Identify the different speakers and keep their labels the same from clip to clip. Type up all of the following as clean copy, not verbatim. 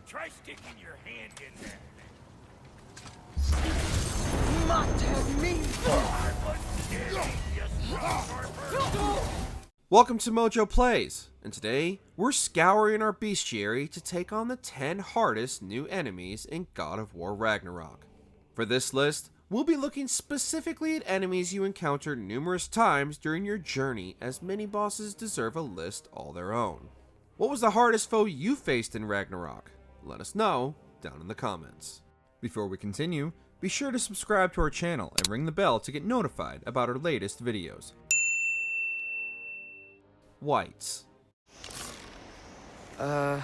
Speaker 1: Try sticking your hand in there.
Speaker 2: Welcome to MojoPlays, and today we're scouring our bestiary to take on the 10 hardest new enemies in God of War Ragnarok. For this list, we'll be looking specifically at enemies you encounter numerous times during your journey, as many bosses deserve a list all their own. What was the hardest foe you faced in Ragnarok? Let us know down in the comments. Before we continue, be sure to subscribe to our channel and ring the bell to get notified about our latest videos. Wights.
Speaker 3: That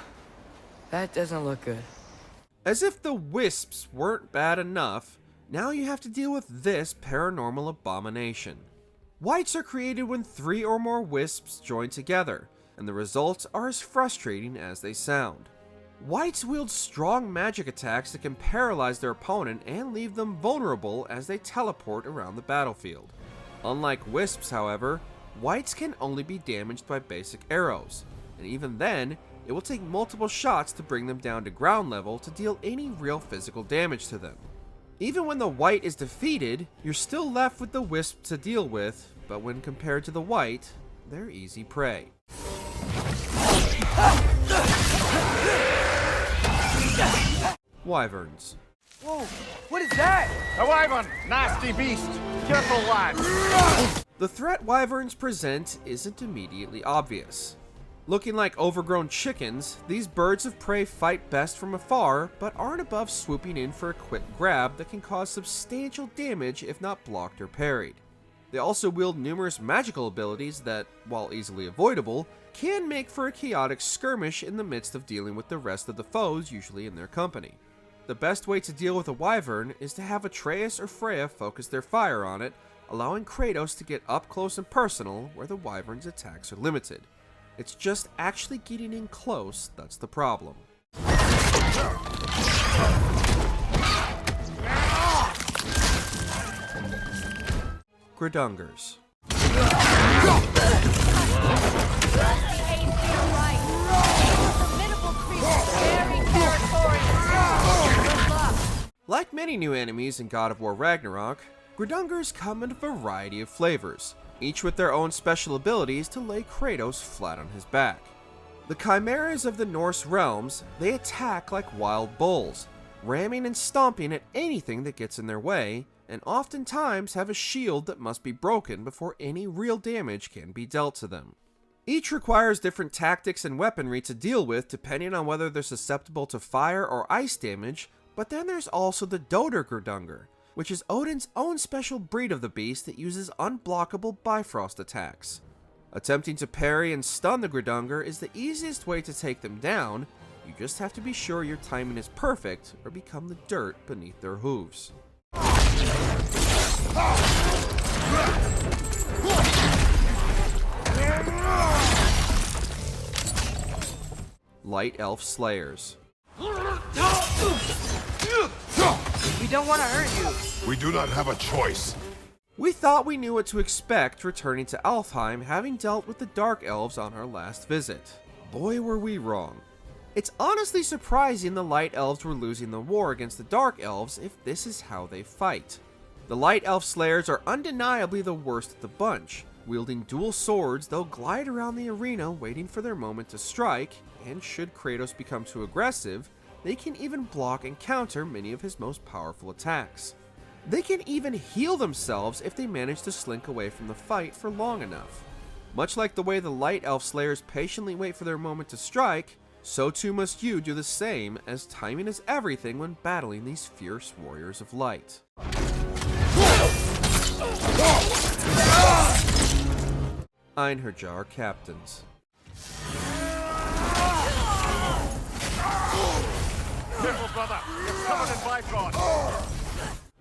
Speaker 3: doesn't look good.
Speaker 2: As if the wisps weren't bad enough, now you have to deal with this paranormal abomination. Wights are created when 3 or more wisps join together, and the results are as frustrating as they sound. Wights wield strong magic attacks that can paralyze their opponent and leave them vulnerable as they teleport around the battlefield. Unlike wisps, however, wights can only be damaged by basic arrows, and even then, it will take multiple shots to bring them down to ground level to deal any real physical damage to them. Even when the wight is defeated, you're still left with the wisp to deal with, but when compared to the wight, they're easy prey. Wyverns.
Speaker 3: Whoa, what is that?
Speaker 1: A wyvern! Nasty beast! Careful, lad!
Speaker 2: The threat wyverns present isn't immediately obvious. Looking like overgrown chickens, these birds of prey fight best from afar, but aren't above swooping in for a quick grab that can cause substantial damage if not blocked or parried. They also wield numerous magical abilities that, while easily avoidable, can make for a chaotic skirmish in the midst of dealing with the rest of the foes usually in their company. The best way to deal with a wyvern is to have Atreus or Freya focus their fire on it, allowing Kratos to get up close and personal where the wyvern's attacks are limited. It's just actually getting in close that's the problem. Gridungers. Like many new enemies in God of War Ragnarok, Gridungers come in a variety of flavors, each with their own special abilities to lay Kratos flat on his back. The chimeras of the Norse realms, they attack like wild bulls, ramming and stomping at anything that gets in their way, and oftentimes have a shield that must be broken before any real damage can be dealt to them. Each requires different tactics and weaponry to deal with depending on whether they're susceptible to fire or ice damage, but then there's also the Dodr Gridunger, which is Odin's own special breed of the beast that uses unblockable Bifrost attacks. Attempting to parry and stun the Gridunger is the easiest way to take them down. You just have to be sure your timing is perfect or become the dirt beneath their hooves. Light Elf Slayers.
Speaker 3: We don't want to hurt you.
Speaker 4: We do not have a choice.
Speaker 2: We thought we knew what to expect returning to Alfheim, having dealt with the Dark Elves on our last visit. Boy, were we wrong. It's honestly surprising the Light Elves were losing the war against the Dark Elves if this is how they fight. The Light Elf Slayers are undeniably the worst of the bunch. Wielding dual swords, they'll glide around the arena waiting for their moment to strike, and should Kratos become too aggressive, they can even block and counter many of his most powerful attacks. They can even heal themselves if they manage to slink away from the fight for long enough. Much like the way the Light Elf Slayers patiently wait for their moment to strike, so too must you do the same, as timing is everything when battling these fierce warriors of light. Einherjar Captains.
Speaker 1: Careful, brother! You're covered in Bifrost!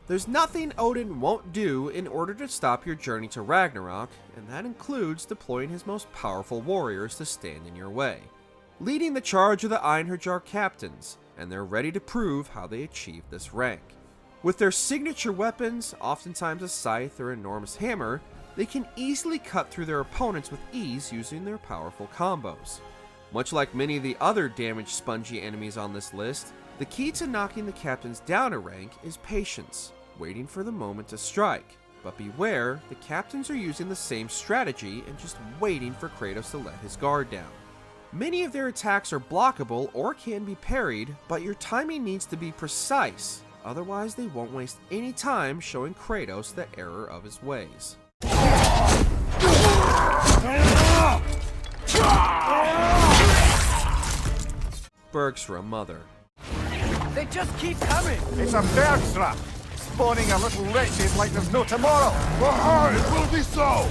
Speaker 2: There's nothing Odin won't do in order to stop your journey to Ragnarok, and that includes deploying his most powerful warriors to stand in your way. Leading the charge are the Einherjar Captains, and they're ready to prove how they achieved this rank. With their signature weapons, oftentimes a scythe or enormous hammer, they can easily cut through their opponents with ease using their powerful combos. Much like many of the other damaged spongy enemies on this list, the key to knocking the captains down a rank is patience, waiting for the moment to strike. But beware, the captains are using the same strategy and just waiting for Kratos to let his guard down. Many of their attacks are blockable or can be parried, but your timing needs to be precise, otherwise they won't waste any time showing Kratos the error of his ways. Bergsra Mother.
Speaker 3: They just keep coming!
Speaker 1: It's a Bergsra, spawning a little wretches like there's no tomorrow.
Speaker 4: For her, it will be so!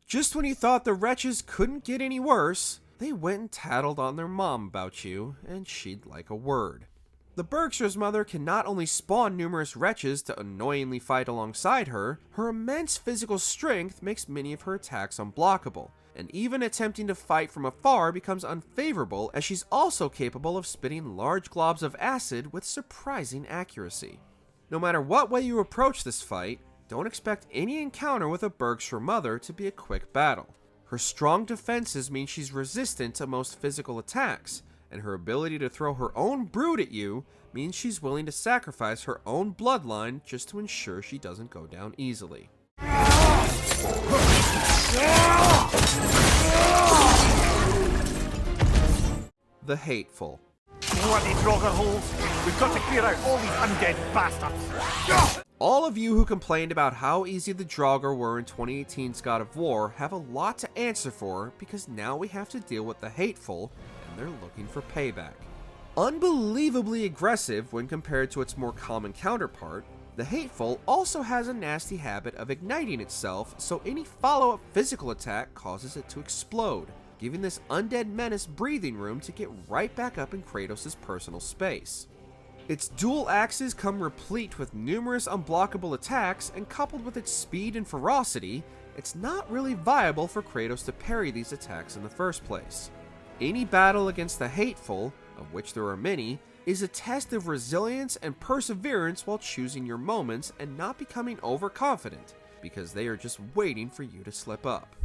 Speaker 2: Just when you thought the wretches couldn't get any worse, they went and tattled on their mom about you, and she'd like a word. The Bergsra's mother can not only spawn numerous wretches to annoyingly fight alongside her, her immense physical strength makes many of her attacks unblockable, and even attempting to fight from afar becomes unfavorable as she's also capable of spitting large globs of acid with surprising accuracy. No matter what way you approach this fight, don't expect any encounter with a Bergsra Mother to be a quick battle. Her strong defenses mean she's resistant to most physical attacks, and her ability to throw her own brood at you means she's willing to sacrifice her own bloodline just to ensure she doesn't go down easily. The Hateful.
Speaker 1: Bloody Draugr holes. We've got to clear out all these undead bastards.
Speaker 2: All of you who complained about how easy the Draugr were in 2018's God of War have a lot to answer for, because now we have to deal with the Hateful, and they're looking for payback. Unbelievably aggressive when compared to its more common counterpart, the Hateful also has a nasty habit of igniting itself, so any follow-up physical attack causes it to explode, giving this undead menace breathing room to get right back up in Kratos' personal space. Its dual axes come replete with numerous unblockable attacks, and coupled with its speed and ferocity, it's not really viable for Kratos to parry these attacks in the first place. Any battle against the Hateful, of which there are many, is a test of resilience and perseverance while choosing your moments and not becoming overconfident, because they are just waiting for you to slip up.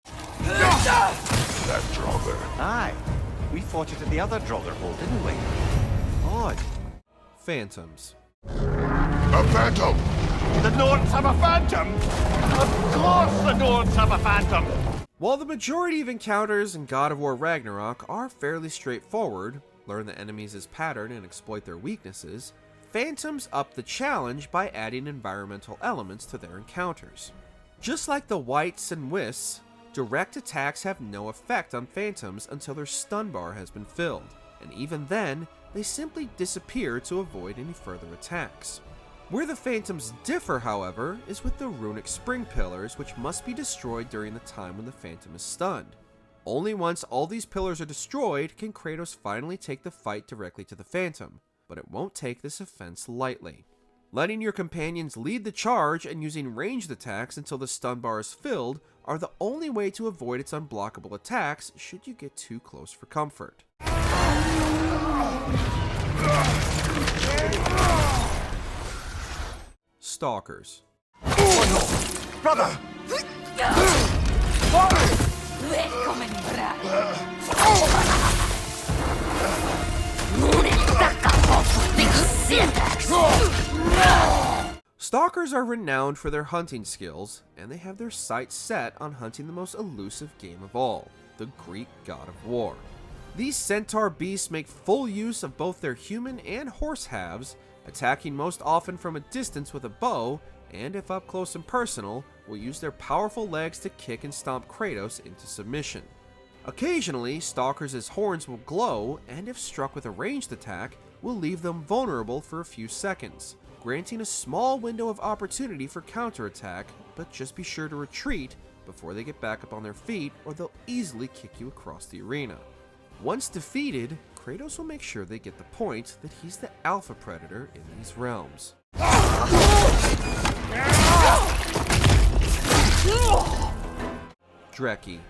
Speaker 4: That Draugr.
Speaker 1: Aye, we fought it at the other Draugr hole, didn't we? Odd.
Speaker 2: Phantoms.
Speaker 4: A phantom!
Speaker 1: The Nords have a phantom! Of course the Nords have a phantom!
Speaker 2: While the majority of encounters in God of War Ragnarok are fairly straightforward, learn the enemies' pattern and exploit their weaknesses, Phantoms up the challenge by adding environmental elements to their encounters. Just like the Wights and Wisps, direct attacks have no effect on Phantoms until their stun bar has been filled, and even then, they simply disappear to avoid any further attacks. Where the Phantoms differ, however, is with the runic spring pillars, which must be destroyed during the time when the Phantom is stunned. Only once all these pillars are destroyed can Kratos finally take the fight directly to the Phantom, but it won't take this offense lightly. Letting your companions lead the charge and using ranged attacks until the stun bar is filled are the only way to avoid its unblockable attacks should you get too close for comfort. Stalkers.
Speaker 1: Brother!
Speaker 5: Välkommen bror!
Speaker 2: Stalkers are renowned for their hunting skills, and they have their sights set on hunting the most elusive game of all, the Greek God of War. These centaur beasts make full use of both their human and horse halves, attacking most often from a distance with a bow, and if up close and personal, will use their powerful legs to kick and stomp Kratos into submission. Occasionally, Stalkers' horns will glow, and if struck with a ranged attack, will leave them vulnerable for a few seconds, granting a small window of opportunity for counterattack, but just be sure to retreat before they get back up on their feet or they'll easily kick you across the arena. Once defeated, Kratos will make sure they get the point that he's the alpha predator in these realms. Dreki.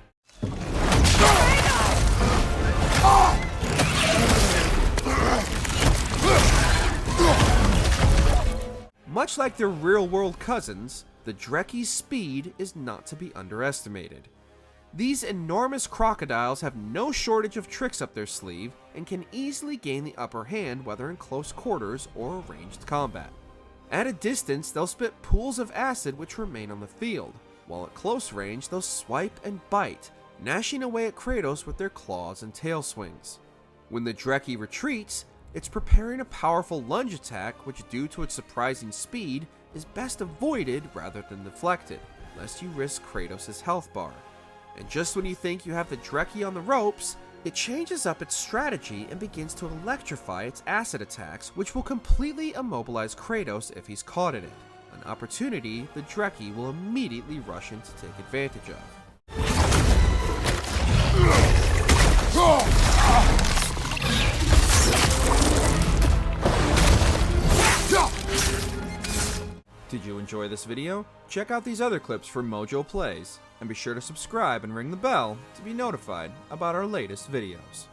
Speaker 2: Much like their real-world cousins, the Dreki's speed is not to be underestimated. These enormous crocodiles have no shortage of tricks up their sleeve and can easily gain the upper hand whether in close quarters or ranged combat. At a distance, they'll spit pools of acid which remain on the field, while at close range they'll swipe and bite, gnashing away at Kratos with their claws and tail swings. When the Dreki retreats, it's preparing a powerful lunge attack which, due to its surprising speed, is best avoided rather than deflected, lest you risk Kratos' health bar. And just when you think you have the Dreki on the ropes, it changes up its strategy and begins to electrify its acid attacks, which will completely immobilize Kratos if he's caught in it, an opportunity the Dreki will immediately rush in to take advantage of. Did you enjoy this video? Check out these other clips from MojoPlays, and be sure to subscribe and ring the bell to be notified about our latest videos.